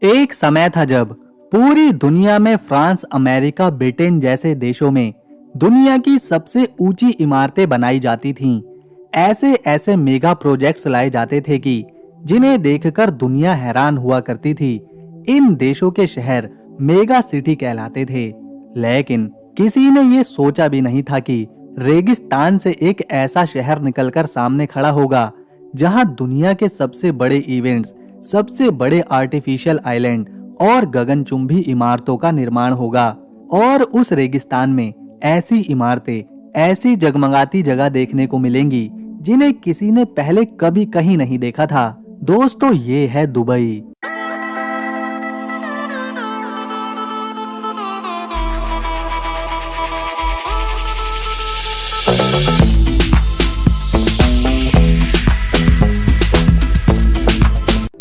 एक समय था जब पूरी दुनिया में फ्रांस, अमेरिका, ब्रिटेन जैसे देशों में दुनिया की सबसे ऊंची इमारतें बनाई जाती थीं। ऐसे ऐसे मेगा प्रोजेक्ट्स लाए जाते थे कि जिन्हें देखकर दुनिया हैरान हुआ करती थी। इन देशों के शहर मेगा सिटी कहलाते थे। लेकिन किसी ने ये सोचा भी नहीं था कि रेगिस्तान से एक ऐसा शहर निकलकर सामने खड़ा होगा जहां दुनिया के सबसे बड़े इवेंट्स, सबसे बड़े आर्टिफिशियल आइलैंड और गगनचुंबी इमारतों का निर्माण होगा। और उस रेगिस्तान में ऐसी इमारतें, ऐसी जगमगाती जगह देखने को मिलेंगी जिन्हें किसी ने पहले कभी कहीं नहीं देखा था। दोस्तों, ये है दुबई।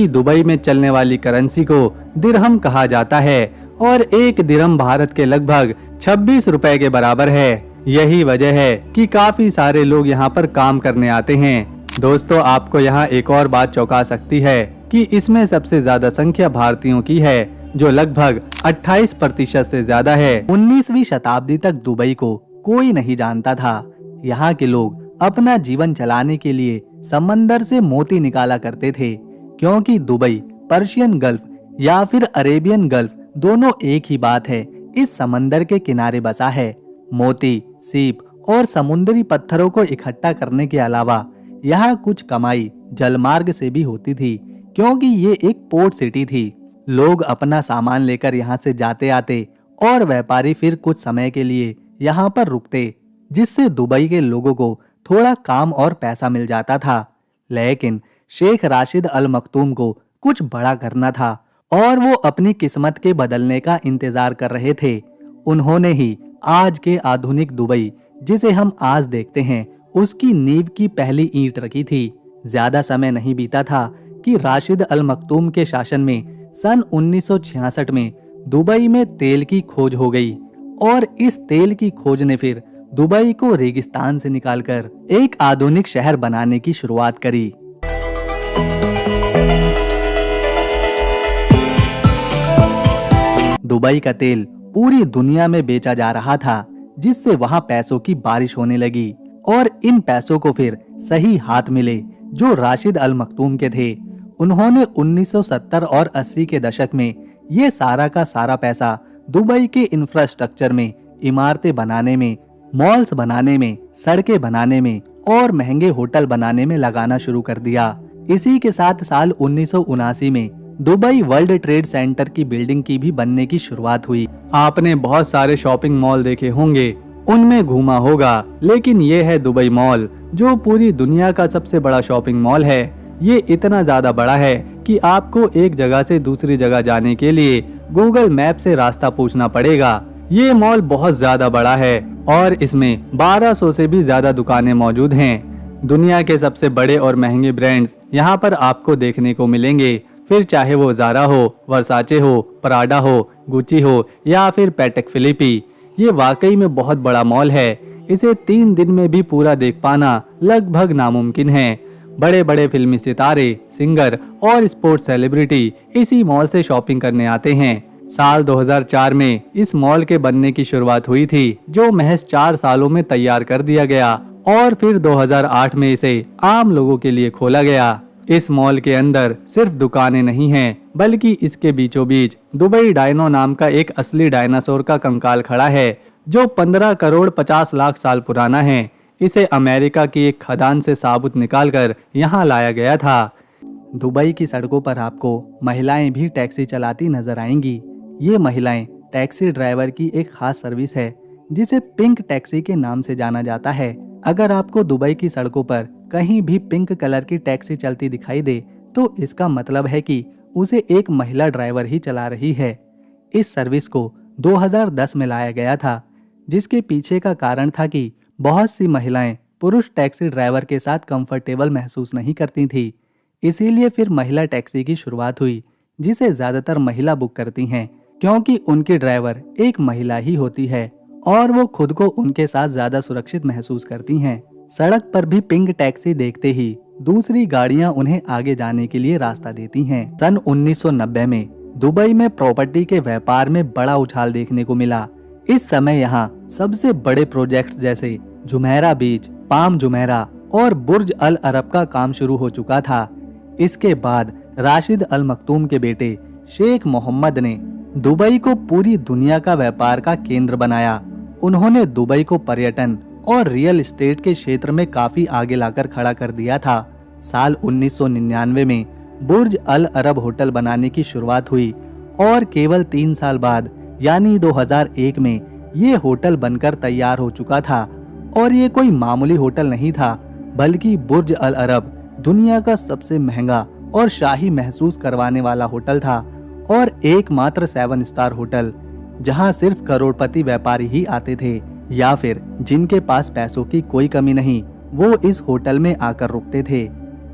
दुबई में चलने वाली करेंसी को दिरहम कहा जाता है और एक दिरहम भारत के लगभग 26 रुपए के बराबर है। यही वजह है कि काफी सारे लोग यहाँ पर काम करने आते हैं। दोस्तों, आपको यहाँ एक और बात चौंका सकती है कि इसमें सबसे ज्यादा संख्या भारतीयों की है, जो लगभग 28% से ज्यादा है। 19वीं शताब्दी तक दुबई को कोई नहीं जानता था। यहाँ के लोग अपना जीवन चलाने के लिए समंदर से मोती निकाला करते थे, क्योंकि दुबई पर्शियन गल्फ या फिर अरेबियन गल्फ दोनों एक ही बात है, इस समंदर के किनारे बसा है। मोती, सीप और समुद्री पत्थरों को इकट्ठा करने के अलावा यहाँ कुछ कमाई जलमार्ग से भी होती थी, क्योंकि ये एक पोर्ट सिटी थी। लोग अपना सामान लेकर यहाँ से जाते आते और व्यापारी फिर कुछ समय के लिए यहाँ पर रुकते, जिससे दुबई के लोगों को थोड़ा काम और पैसा मिल जाता था। लेकिन शेख राशिद अल मखतूम को कुछ बड़ा करना था और वो अपनी किस्मत के बदलने का इंतजार कर रहे थे। उन्होंने ही आज के आधुनिक दुबई, जिसे हम आज देखते हैं, उसकी नींव की पहली ईंट रखी थी। ज्यादा समय नहीं बीता था कि राशिद अल मखतूम के शासन में सन 1966 में दुबई में तेल की खोज हो गई और इस तेल की खोज ने फिर दुबई को रेगिस्तान से निकालकर एक आधुनिक शहर बनाने की शुरुआत करी। दुबई का तेल पूरी दुनिया में बेचा जा रहा था, जिससे वहां पैसों की बारिश होने लगी और इन पैसों को फिर सही हाथ मिले जो राशिद अल मखतूम के थे। उन्होंने 1970 और 80 के दशक में ये सारा का सारा पैसा दुबई के इंफ्रास्ट्रक्चर में, इमारतें बनाने में, मॉल्स बनाने में, सड़कें बनाने में और महंगे होटल बनाने में लगाना शुरू कर दिया। इसी के साथ साल 1979 में दुबई वर्ल्ड ट्रेड सेंटर की बिल्डिंग की भी बनने की शुरुआत हुई। आपने बहुत सारे शॉपिंग मॉल देखे होंगे, उनमें घूमा होगा, लेकिन ये है दुबई मॉल, जो पूरी दुनिया का सबसे बड़ा शॉपिंग मॉल है। ये इतना ज्यादा बड़ा है कि आपको एक जगह से दूसरी जगह जाने के लिए गूगल मैप से रास्ता पूछना पड़ेगा। ये मॉल बहुत ज्यादा बड़ा है और इसमें 1200 से भी ज्यादा दुकानें मौजूद हैं। दुनिया के सबसे बड़े और महंगे ब्रांड्स यहाँ पर आपको देखने को मिलेंगे, फिर चाहे वो ज़ारा हो, वर्साचे हो, प्राडा हो, गुची हो या फिर पैटेक फिलिपी। ये वाकई में बहुत बड़ा मॉल है। इसे 3 दिन में भी पूरा देख पाना लगभग नामुमकिन है। बड़े बड़े फिल्मी सितारे, सिंगर और स्पोर्ट्स सेलिब्रिटी इसी मॉल से शॉपिंग करने आते हैं। साल 2004 में इस मॉल के बनने की शुरुआत हुई थी, जो महज 4 सालों में तैयार कर दिया गया और फिर 2008 में इसे आम लोगों के लिए खोला गया। इस मॉल के अंदर सिर्फ दुकानें नहीं हैं, बल्कि इसके बीचों बीच दुबई डायनो नाम का एक असली डायनासोर का कंकाल खड़ा है, जो 15 करोड़ 50 लाख साल पुराना है। इसे अमेरिका की एक खदान से साबुत निकालकर यहाँ लाया गया था। दुबई की सड़कों पर आपको महिलाएं भी टैक्सी चलाती नजर आएंगी। ये महिलाएं टैक्सी ड्राइवर की एक खास सर्विस है, जिसे पिंक टैक्सी के नाम से जाना जाता है। अगर आपको दुबई की सड़कों पर कहीं भी पिंक कलर की टैक्सी चलती दिखाई दे, तो इसका मतलब है कि उसे एक महिला ड्राइवर ही चला रही है। इस सर्विस को 2010 में लाया गया था, जिसके पीछे का कारण था कि बहुत सी महिलाएं पुरुष टैक्सी ड्राइवर के साथ कंफर्टेबल महसूस नहीं करती थी। इसीलिए फिर महिला टैक्सी की शुरुआत हुई, जिसे ज्यादातर महिला बुक करती हैं, क्योंकि उनकी ड्राइवर एक महिला ही होती है और वो खुद को उनके साथ ज्यादा सुरक्षित महसूस करती हैं। सड़क पर भी पिंक टैक्सी देखते ही दूसरी गाड़ियां उन्हें आगे जाने के लिए रास्ता देती हैं। सन 1990 में दुबई में प्रॉपर्टी के व्यापार में बड़ा उछाल देखने को मिला। इस समय यहाँ सबसे बड़े प्रोजेक्ट्स जैसे जुमेरा बीच, पाम जुमेरा और बुर्ज अल अरब का काम शुरू हो चुका था। इसके बाद राशिद अल मखतूम के बेटे शेख मोहम्मद ने दुबई को पूरी दुनिया का व्यापार का केंद्र बनाया। उन्होंने दुबई को पर्यटन और रियल एस्टेट के क्षेत्र में काफी आगे लाकर खड़ा कर दिया था। साल 1999 में बुर्ज अल अरब होटल बनाने की शुरुआत हुई और केवल 3 साल बाद यानी 2001 में ये होटल बनकर तैयार हो चुका था। और ये कोई मामूली होटल नहीं था, बल्कि बुर्ज अल अरब दुनिया का सबसे महंगा और शाही महसूस करवाने वाला होटल था और एकमात्र 7 स्टार होटल जहां सिर्फ करोड़पति व्यापारी ही आते थे या फिर जिनके पास पैसों की कोई कमी नहीं, वो इस होटल में आकर रुकते थे।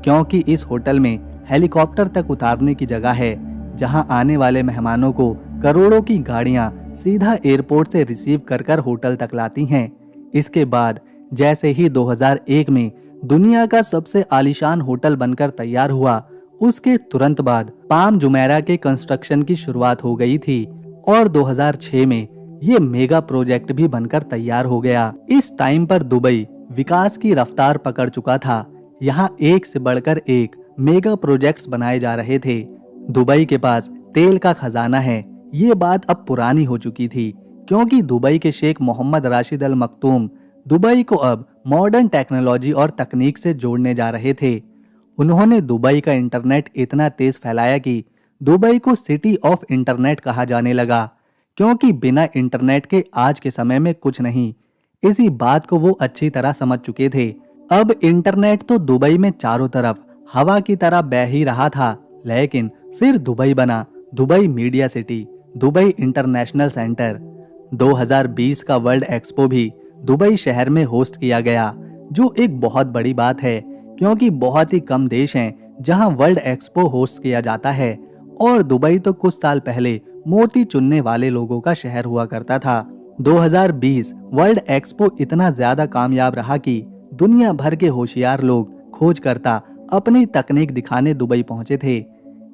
क्योंकि इस होटल में हेलीकॉप्टर तक उतारने की जगह है, जहां आने वाले मेहमानों को करोड़ों की गाड़ियां सीधा एयरपोर्ट से रिसीव कर होटल तक लाती हैं। इसके बाद जैसे ही 2001 में दुनिया का सबसे आलीशान होटल बनकर तैयार हुआ, उसके तुरंत बाद पाम जुमेरा के कंस्ट्रक्शन की शुरुआत हो गई थी और 2006 में ये मेगा प्रोजेक्ट भी बनकर तैयार हो गया। इस टाइम पर दुबई विकास की रफ्तार पकड़ चुका था। यहाँ एक से बढ़कर एक मेगा प्रोजेक्ट्स बनाए जा रहे थे। दुबई के पास तेल का खजाना है, ये बात अब पुरानी हो चुकी थी, क्योंकि दुबई के शेख मोहम्मद राशिद अल मखतूम दुबई को अब मॉडर्न टेक्नोलॉजी और तकनीक से जोड़ने जा रहे थे। उन्होंने दुबई का इंटरनेट इतना तेज फैलाया कि दुबई को सिटी ऑफ इंटरनेट कहा जाने लगा, क्योंकि बिना इंटरनेट के आज के समय में कुछ नहीं। इसी बात को वो अच्छी तरह समझ चुके थे। अब इंटरनेट तो दुबई में चारों तरफ हवा की तरह बह ही रहा था, लेकिन फिर दुबई बना Dubai media city, Dubai international centre. 2020 का वर्ल्ड एक्सपो भी दुबई शहर में होस्ट किया गया, जो एक बहुत बड़ी बात है, क्योंकि बहुत ही कम देश हैं जहां वर्ल्ड एक्सपो होस्ट किया जाता है। और दुबई तो कुछ साल पहले मोती चुनने वाले लोगों का शहर हुआ करता था। 2020 वर्ल्ड एक्सपो इतना ज्यादा कामयाब रहा कि दुनिया भर के होशियार लोग, खोजकर्ता अपनी तकनीक दिखाने दुबई पहुंचे थे।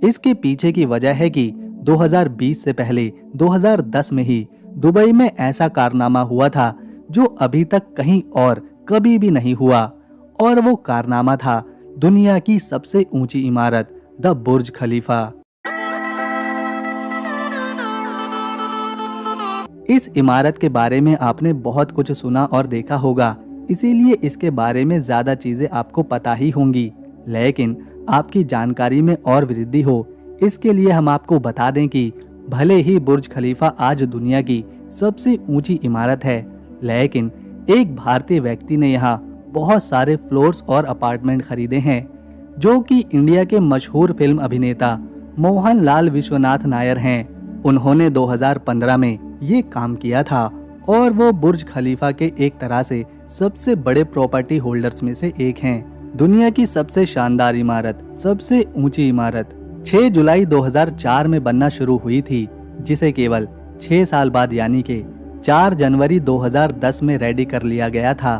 इसके पीछे की वजह है कि 2020 से पहले 2010 में ही दुबई में ऐसा कारनामा हुआ था जो अभी तक कहीं और कभी भी नहीं हुआ, और वो कारनामा था दुनिया की सबसे ऊंची इमारत द बुर्ज खलीफा। इस इमारत के बारे में आपने बहुत कुछ सुना और देखा होगा, इसीलिए इसके बारे में ज्यादा चीजें आपको पता ही होंगी। लेकिन आपकी जानकारी में और वृद्धि हो, इसके लिए हम आपको बता दें कि भले ही बुर्ज खलीफा आज दुनिया की सबसे ऊंची इमारत है, लेकिन एक भारतीय व्यक्ति ने यहाँ बहुत सारे फ्लोर्स और अपार्टमेंट खरीदे हैं, जो कि इंडिया के मशहूर फिल्म अभिनेता मोहनलाल विश्वनाथ नायर हैं। उन्होंने 2015 में ये काम किया था और वो बुर्ज खलीफा के एक तरह से सबसे बड़े प्रॉपर्टी होल्डर्स में से एक हैं। दुनिया की सबसे शानदार इमारत, सबसे ऊंची इमारत 6 जुलाई 2004 में बनना शुरू हुई थी, जिसे केवल 6 साल बाद यानी कि 4 जनवरी 2010 में रेडी कर लिया गया था।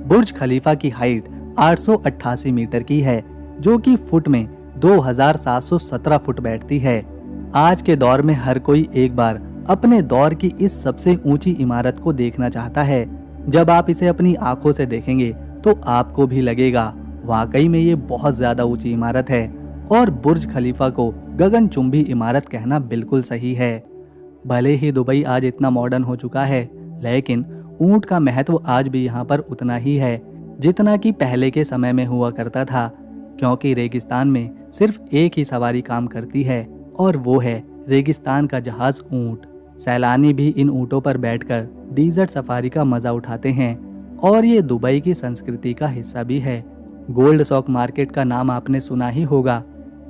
बुर्ज खलीफा की हाइट 888 मीटर की है, जो कि फुट में 2717 फुट बैठती है। आज के दौर में हर कोई एक बार अपने दौर की इस सबसे ऊंची इमारत को देखना चाहता है। जब आप इसे अपनी आंखों से देखेंगे तो आपको भी लगेगा वाकई में ये बहुत ज्यादा ऊंची इमारत है, और बुर्ज खलीफा को गगनचुंबी इमारत कहना बिल्कुल सही है। भले ही दुबई आज इतना मॉडर्न हो चुका है, लेकिन ऊंट का महत्व आज भी यहाँ पर उतना ही है जितना कि पहले के समय में हुआ करता था, क्योंकि रेगिस्तान में सिर्फ एक ही सवारी काम करती है, और वो है रेगिस्तान का जहाज ऊंट। सैलानी भी इन ऊंटों पर बैठकर डेजर्ट सफारी का मजा उठाते हैं, और ये दुबई की संस्कृति का हिस्सा भी है। गोल्ड सॉक मार्केट का नाम आपने सुना ही होगा।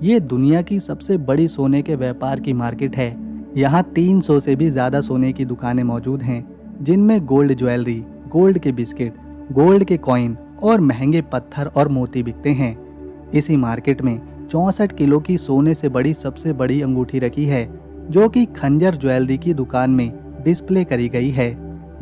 ये दुनिया की सबसे बड़ी सोने के व्यापार की मार्केट है। यहाँ 300 से भी ज्यादा सोने की दुकानें मौजूद हैं, जिनमें गोल्ड ज्वेलरी, गोल्ड के बिस्किट, गोल्ड के कॉइन और महंगे पत्थर और मोती बिकते हैं। इसी मार्केट में 64 किलो की सोने से बड़ी सबसे बड़ी अंगूठी रखी है, जो कि खंजर ज्वेलरी की दुकान में डिस्प्ले करी गई है।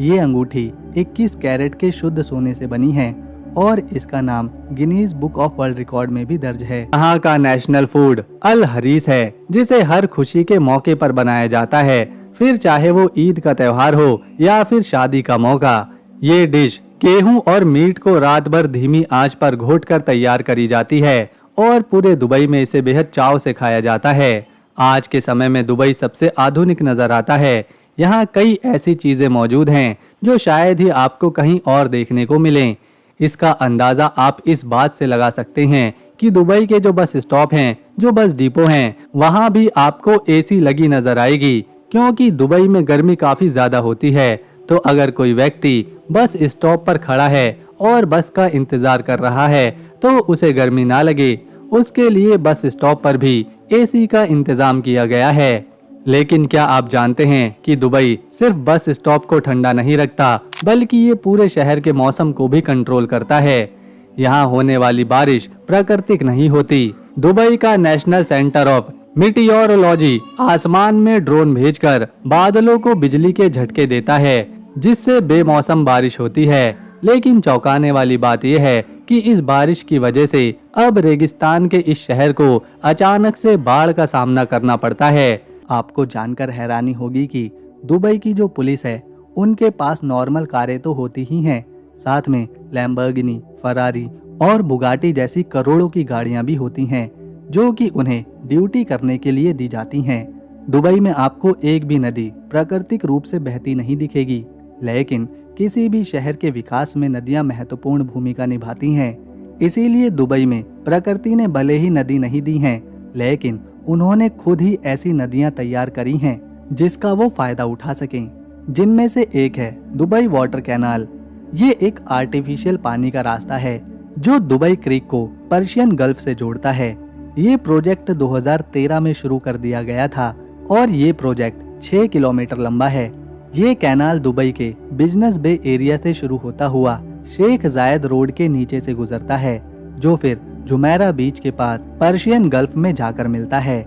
ये अंगूठी 21 कैरेट के शुद्ध सोने से बनी है और इसका नाम Guinness book of world record में भी दर्ज है। यहाँ का नेशनल फूड अल हरीस है, जिसे हर खुशी के मौके पर बनाया जाता है, फिर चाहे वो ईद का त्योहार हो या फिर शादी का मौका। ये डिश गेहूं और मीट को रात भर धीमी आंच पर घोटकर तैयार करी जाती है और पूरे दुबई में इसे बेहद चाव से खाया जाता है। आज के समय में दुबई सबसे आधुनिक नजर आता है। यहाँ कई ऐसी चीजें मौजूद हैं जो शायद ही आपको कहीं और देखने को मिलें। इसका अंदाजा आप इस बात से लगा सकते हैं कि दुबई के जो बस स्टॉप हैं, जो बस डिपो हैं, वहाँ भी आपको एसी लगी नजर आएगी, क्योंकि दुबई में गर्मी काफी ज्यादा होती है। तो अगर कोई व्यक्ति बस स्टॉप पर खड़ा है और बस का इंतजार कर रहा है तो उसे गर्मी ना लगे, उसके लिए बस स्टॉप पर भी एसी का इंतजाम किया गया है। लेकिन क्या आप जानते हैं कि दुबई सिर्फ बस स्टॉप को ठंडा नहीं रखता, बल्कि ये पूरे शहर के मौसम को भी कंट्रोल करता है। यहाँ होने वाली बारिश प्राकृतिक नहीं होती। दुबई का नेशनल सेंटर ऑफ मीटियोरोलॉजी आसमान में ड्रोन भेजकर बादलों को बिजली के झटके देता है, जिससे बेमौसम बारिश होती है। लेकिन चौंकाने वाली बात यह है कि इस बारिश की वजह से अब रेगिस्तान के इस शहर को अचानक से बाढ़ का सामना करना पड़ता है। आपको जानकर हैरानी होगी कि दुबई की जो पुलिस है, उनके पास नॉर्मल कारें तो होती ही हैं, साथ में लैम्बोर्गिनी, फरारी और बुगाटी जैसी करोड़ों की गाड़ियां भी होती हैं, जो कि उन्हें ड्यूटी करने के लिए दी जाती हैं। दुबई में आपको एक भी नदी प्राकृतिक रूप से बहती नहीं दिखेगी, लेकिन किसी भी शहर के विकास में नदियां महत्वपूर्ण भूमिका निभाती हैं। इसीलिए दुबई में प्रकृति ने भले ही नदी नहीं दी हैं, लेकिन उन्होंने खुद ही ऐसी नदियां तैयार करी हैं जिसका वो फायदा उठा सकें। जिनमें से एक है दुबई वाटर कैनाल। ये एक आर्टिफिशियल पानी का रास्ता है जो दुबई क्रीक को पर्शियन गल्फ से जोड़ता है। ये प्रोजेक्ट 2013 में शुरू कर दिया गया था और ये प्रोजेक्ट 6 किलोमीटर लंबा है। ये कैनाल दुबई के बिजनेस बे एरिया से शुरू होता हुआ शेख जायद रोड के नीचे से गुजरता है, जो फिर जुमेरा बीच के पास पर्शियन गल्फ में जाकर मिलता है।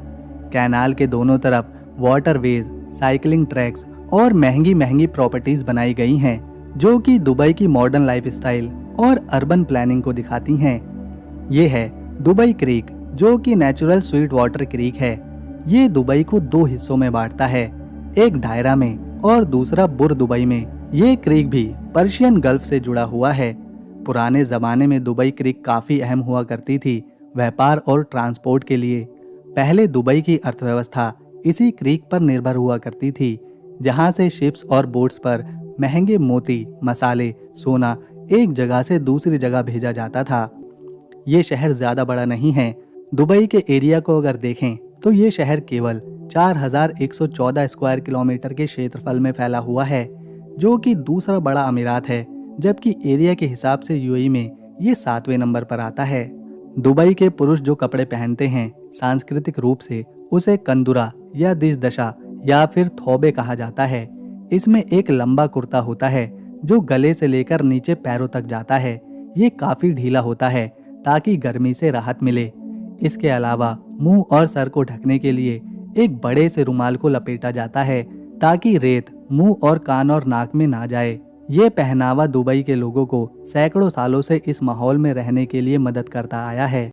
कैनाल के दोनों तरफ वाटरवेज, साइकिलिंग ट्रैक्स और महंगी महंगी प्रॉपर्टीज बनाई गई हैं, जो कि दुबई की मॉडर्न लाइफस्टाइल और अर्बन प्लानिंग को दिखाती हैं। ये है दुबई क्रीक, जो कि नेचुरल स्वीट वाटर क्रीक है। ये दुबई को 2 हिस्सों में बांटता है, एक डायरा में और दूसरा बुर दुबई में। ये क्रीक भी पर्शियन गल्फ से जुड़ा हुआ है। पुराने जमाने में दुबई क्रीक काफी अहम हुआ करती थी व्यापार और ट्रांसपोर्ट के लिए। पहले दुबई की अर्थव्यवस्था इसी क्रीक पर निर्भर हुआ करती थी, जहां से शिप्स और बोट्स पर महंगे मोती, मसाले, सोना एक जगह से दूसरी जगह भेजा जाता था। ये शहर ज्यादा बड़ा नहीं है। दुबई के एरिया को अगर देखें तो ये शहर केवल 4114 स्क्वायर किलोमीटर के क्षेत्रफल में फैला हुआ है, जो कि दूसरा बड़ा अमीरात है, जबकि एरिया के हिसाब से यूएई में ये 7वें नंबर पर आता है। दुबई के पुरुष जो कपड़े पहनते हैं, सांस्कृतिक रूप से उसे कंदुरा या दिशदशा या फिर थौबे कहा जाता है। इसमें एक लंबा कुर्ता होता है जो गले से लेकर नीचे पैरों तक जाता है। ये काफी ढीला होता है ताकि गर्मी से राहत मिले। इसके अलावा मुंह और सर को ढकने के लिए एक बड़े से रुमाल को लपेटा जाता है ताकि रेत मुंह और कान और नाक में ना जाए। ये पहनावा दुबई के लोगों को सैकड़ों सालों से इस माहौल में रहने के लिए मदद करता आया है।